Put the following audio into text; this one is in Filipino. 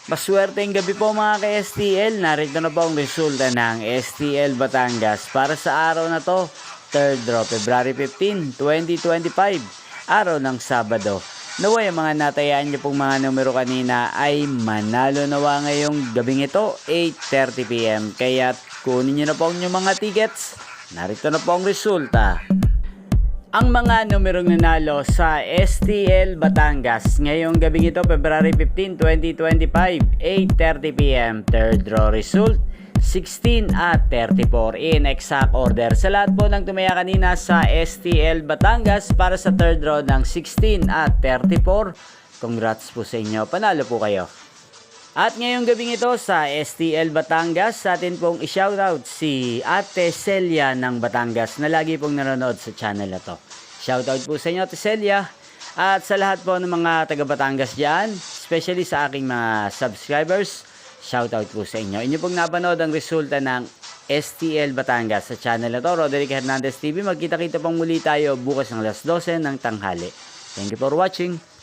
Maswerteng gabi po mga ka-STL. Narito na po ang resulta ng STL Batangas para sa araw na to, 3rd draw, February 15, 2025, araw ng Sabado. Naway ang mga natayaan niyo pong mga numero kanina ay manalo nawa ngayong gabing ito, 8:30 PM. Kaya kunin niyo na po ang inyong mga tickets. Narito na po ang resulta. Ang mga numerong nanalo sa STL Batangas ngayong gabing ito, February 15, 2025, 8:30 PM. Third draw result, 16 at 34 in exact order. Sa lahat po ng tumaya kanina sa STL Batangas para sa third draw ng 16 at 34, congrats po sa inyo. Panalo po kayo. At ngayong gabing ito sa STL Batangas, sa atin pong i-shoutout si Ate Celia ng Batangas na lagi pong nanonood sa channel na to. Shoutout po sa inyo, Ate Celia. At sa lahat po ng mga taga Batangas dyan, especially sa aking mga subscribers, shoutout po sa inyo. Inyo pong napanood ang resulta ng STL Batangas sa channel na to, Roderick Hernandez TV. Magkita-kita pong muli tayo bukas ng alas 12 ng tanghali. Thank you for watching.